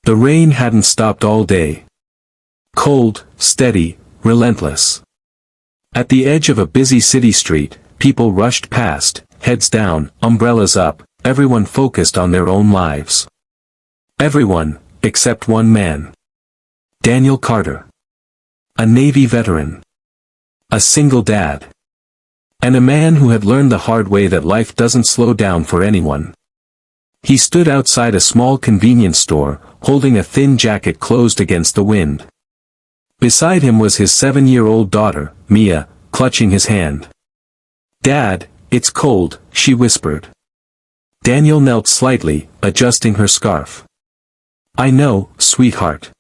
The rain hadn't stopped all day. Cold, steady, relentless. At the edge of a busy city street, people rushed past, heads down, umbrellas up, everyone focused on their own lives. Everyone, except one man. Daniel Carter. A Navy veteran. A single dad. And a man who had learned the hard way that life doesn't slow down for anyone. He stood outside a small convenience store, holding a thin jacket closed against the wind. Beside him was his 7-year-old daughter, Mia, clutching his hand. "Dad, it's cold," she whispered. Daniel knelt slightly, adjusting her scarf. "I know, sweetheart.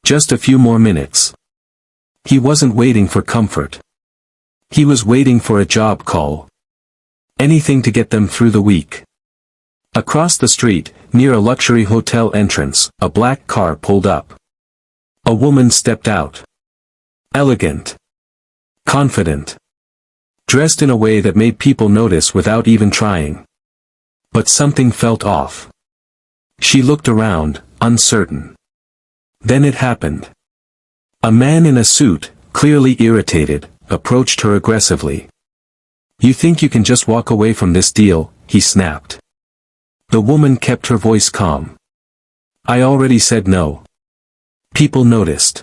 Just a few more minutes." He wasn't waiting for comfort. He was waiting for a job call. Anything to get them through the week. Across the street, near a luxury hotel entrance, a black car pulled up. A woman stepped out. Elegant. Confident. Dressed in a way that made people notice without even trying. But something felt off. She looked around, uncertain. Then it happened. A man in a suit, clearly irritated, approached her aggressively. "You think you can just walk away from this deal?" he snapped. The woman kept her voice calm. "I already said no." People noticed.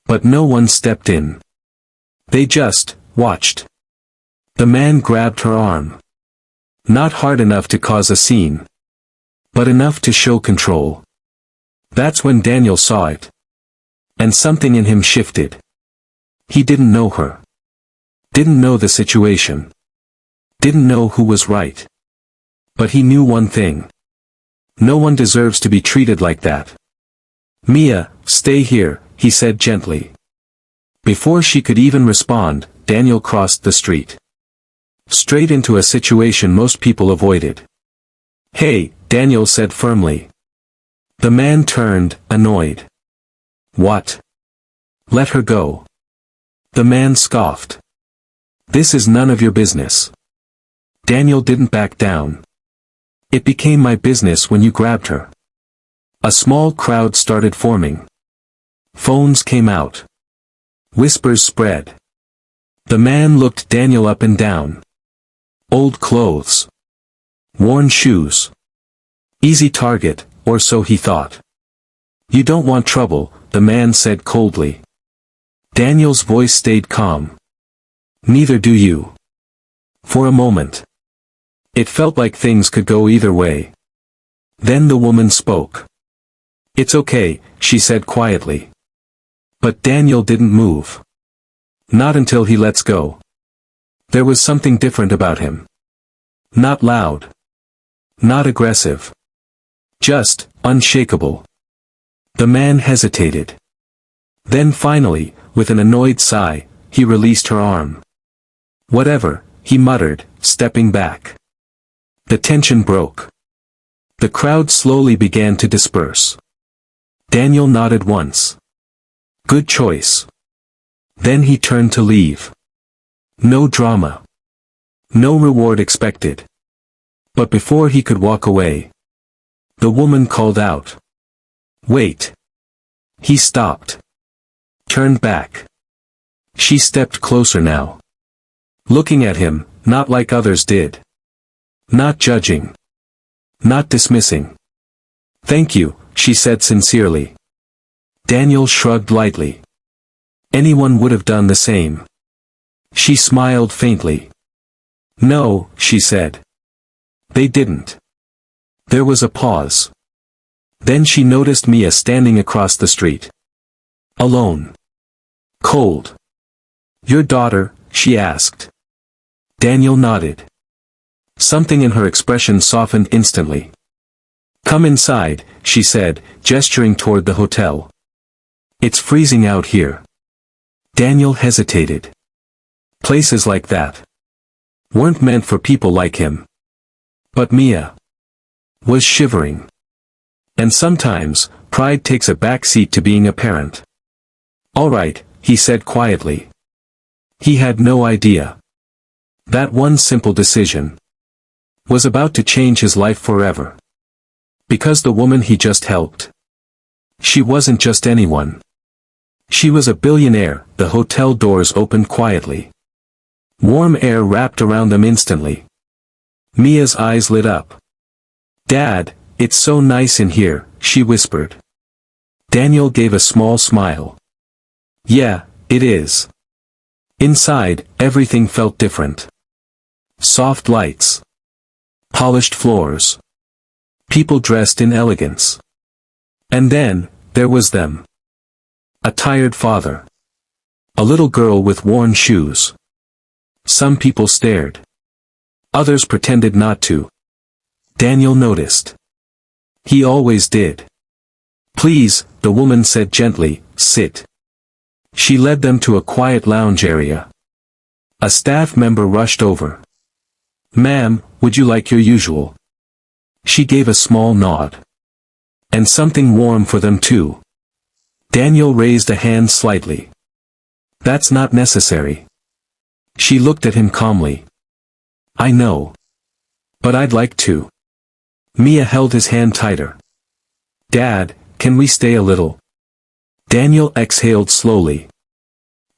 But no one stepped in. They just watched. The man grabbed her arm. Not hard enough to cause a scene. But enough to show control. That's when Daniel saw it. And something in him shifted. He didn't know her. Didn't know the situation. Didn't know who was right. But he knew one thing. No one deserves to be treated like that. "Mia, stay here," he said gently. Before she could even respond, Daniel crossed the street. Straight into a situation most people avoided. "Hey," Daniel said firmly. The man turned, annoyed. "What? Let her go." The man scoffed. "This is none of your business." Daniel didn't back down. "It became my business when you grabbed her." A small crowd started forming. Phones came out. Whispers spread. The man looked Daniel up and down. Old clothes. Worn shoes. Easy target, or so he thought. "You don't want trouble," the man said coldly. Daniel's voice stayed calm. "Neither do you." For a moment. It felt like things could go either way. Then the woman spoke. "It's okay," she said quietly. But Daniel didn't move. Not until he lets go. There was something different about him. Not loud. Not aggressive. Just, unshakable. The man hesitated. Then finally, with an annoyed sigh, he released her arm. "Whatever," he muttered, stepping back. The tension broke. The crowd slowly began to disperse. Daniel nodded once. "Good choice." Then he turned to leave. No drama. No reward expected. But before he could walk away, the woman called out. "Wait." He stopped. Turned back. She stepped closer now. Looking at him, not like others did. Not judging. Not dismissing. "Thank you," she said sincerely. Daniel shrugged lightly. Anyone would have done the same. She smiled faintly. "No," she said. "They didn't." There was a pause. Then she noticed Mia standing across the street. Alone. Cold. "Your daughter?" she asked. Daniel nodded. Something in her expression softened instantly. "Come inside," she said, gesturing toward the hotel. "It's freezing out here." Daniel hesitated. Places like that weren't meant for people like him. But Mia was shivering. And sometimes, pride takes a back seat to being a parent. "All right," he said quietly. He had no idea. That one simple decision was about to change his life forever. Because the woman he just helped She wasn't just anyone. She was a billionaire. The hotel doors opened quietly. Warm air wrapped around them instantly. Mia's eyes lit up. "Dad, it's so nice in here," she whispered. Daniel gave a small smile. "Yeah, it is." Inside, everything felt different. Soft lights. Polished floors. People dressed in elegance. And then, there was them. A tired father. A little girl with worn shoes. Some people stared. Others pretended not to. Daniel noticed. He always did. "Please," the woman said gently, "sit." She led them to a quiet lounge area. A staff member rushed over. "Ma'am, would you like your usual?" She gave a small nod. "And something warm for them too." Daniel raised a hand slightly. "That's not necessary." She looked at him calmly. "I know. But I'd like to." Mia held his hand tighter. "Dad, can we stay a little?" Daniel exhaled slowly.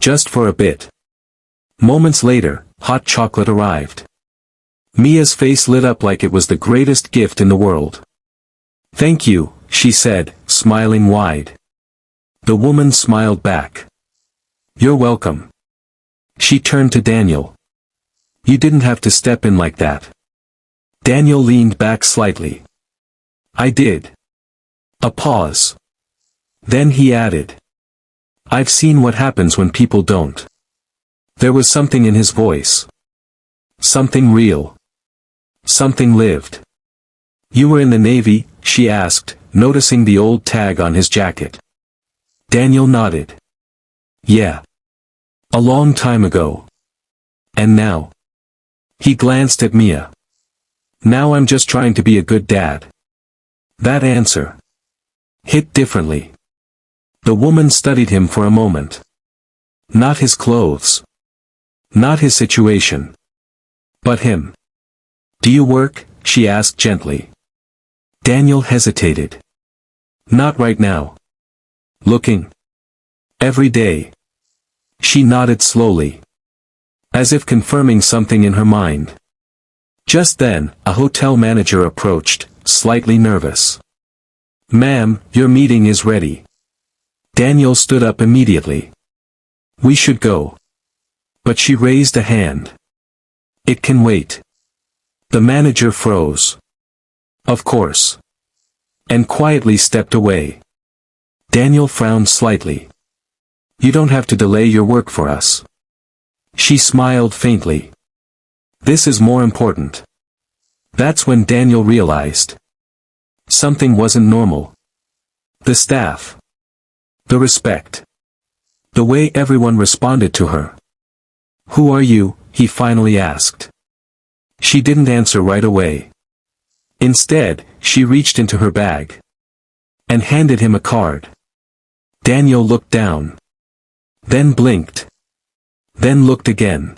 "Just for a bit." Moments later, hot chocolate arrived. Mia's face lit up like it was the greatest gift in the world. "Thank you," she said, smiling wide. The woman smiled back. "You're welcome." She turned to Daniel. "You didn't have to step in like that." Daniel leaned back slightly. "I did." A pause. Then he added. "I've seen what happens when people don't." There was something in his voice. Something real. Something lived. "You were in the Navy?" she asked, noticing the old tag on his jacket. Daniel nodded. "Yeah. A long time ago." "And now?" He glanced at Mia. "Now I'm just trying to be a good dad." That answer hit differently. The woman studied him for a moment. Not his clothes. Not his situation. But him. "Do you work?" she asked gently. Daniel hesitated. "Not right now." "Looking?" "Every day." She nodded slowly. As if confirming something in her mind. Just then, a hotel manager approached, slightly nervous. "Ma'am, your meeting is ready." Daniel stood up immediately. "We should go." But she raised a hand. "It can wait." The manager froze. "Of course." And quietly stepped away. Daniel frowned slightly. "You don't have to delay your work for us." She smiled faintly. "This is more important." That's when Daniel realized. Something wasn't normal. The staff. The respect. The way everyone responded to her. "Who are you?" he finally asked. She didn't answer right away. Instead, she reached into her bag. And handed him a card. Daniel looked down. Then blinked. Then looked again.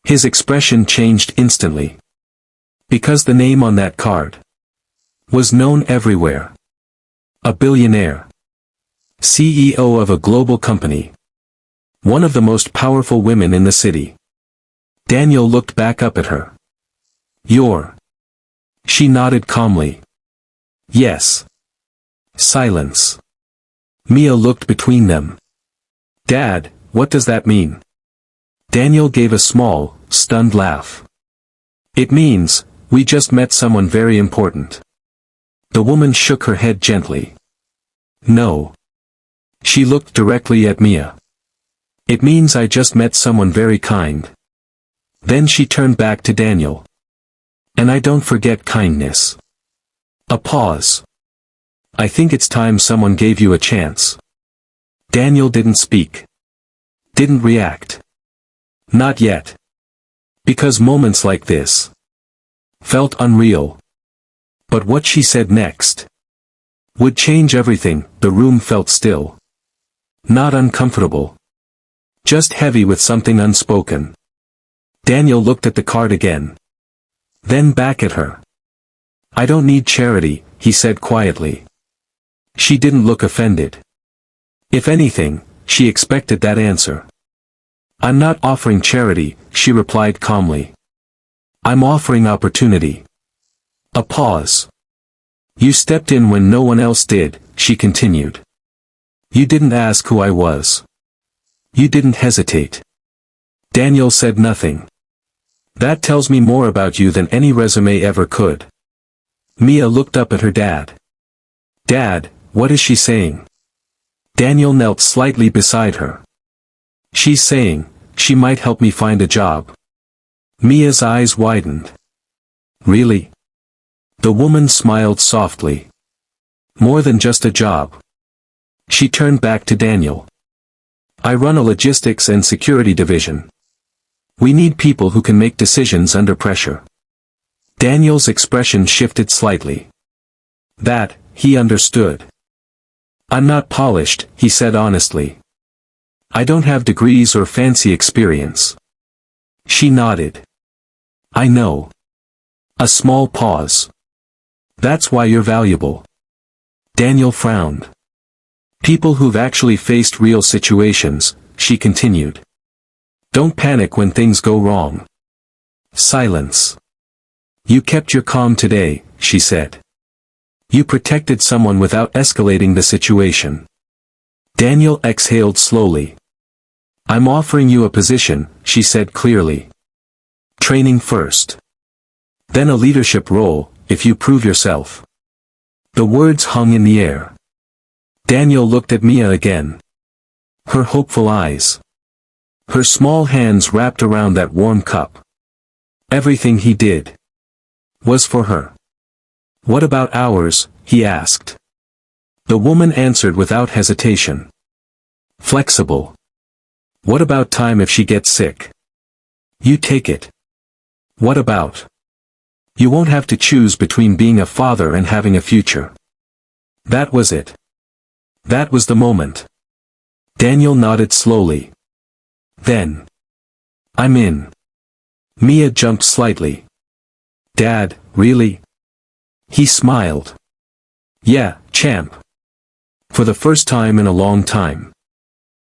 His expression changed instantly. Because the name on that card was known everywhere. A billionaire. CEO of a global company. One of the most powerful women in the city. Daniel looked back up at her. "You're..." She nodded calmly. "Yes." Silence. Mia looked between them. "Dad, what does that mean?" Daniel gave a small, stunned laugh. "It means, we just met someone very important." The woman shook her head gently. "No." She looked directly at Mia. "It means I just met someone very kind." Then she turned back to Daniel. "And I don't forget kindness." A pause. "I think it's time someone gave you a chance." Daniel didn't speak. Didn't react. Not yet. Because moments like this felt unreal. But what she said next would change everything. The room felt still. Not uncomfortable. Just heavy with something unspoken. Daniel looked at the card again. Then back at her. "I don't need charity," he said quietly. She didn't look offended. If anything, she expected that answer. I'm not offering charity, she replied calmly. I'm offering opportunity. A pause. You stepped in when no one else did, she continued. You didn't ask who I was. You didn't hesitate. Daniel said nothing. That tells me more about you than any resume ever could. Mia looked up at her dad. Dad, what is she saying? Daniel knelt slightly beside her. She's saying, she might help me find a job. Mia's eyes widened. Really? The woman smiled softly. More than just a job. She turned back to Daniel. I run a logistics and security division. We need people who can make decisions under pressure. Daniel's expression shifted slightly. That, he understood. I'm not polished, he said honestly. I don't have degrees or fancy experience. She nodded. I know. A small pause. That's why you're valuable. Daniel frowned. People who've actually faced real situations, she continued. Don't panic when things go wrong. Silence. You kept your calm today, she said. You protected someone without escalating the situation. Daniel exhaled slowly. I'm offering you a position, she said clearly. Training first. Then a leadership role, if you prove yourself. The words hung in the air. Daniel looked at Mia again. Her hopeful eyes. Her small hands wrapped around that warm cup. Everything he did was for her. What about hours? He asked. The woman answered without hesitation. Flexible. What about time if she gets sick? You take it. What about? You won't have to choose between being a father and having a future. That was it. That was the moment. Daniel nodded slowly. Then. I'm in. Mia jumped slightly. Dad, really? He smiled. Yeah, champ. For the first time in a long time.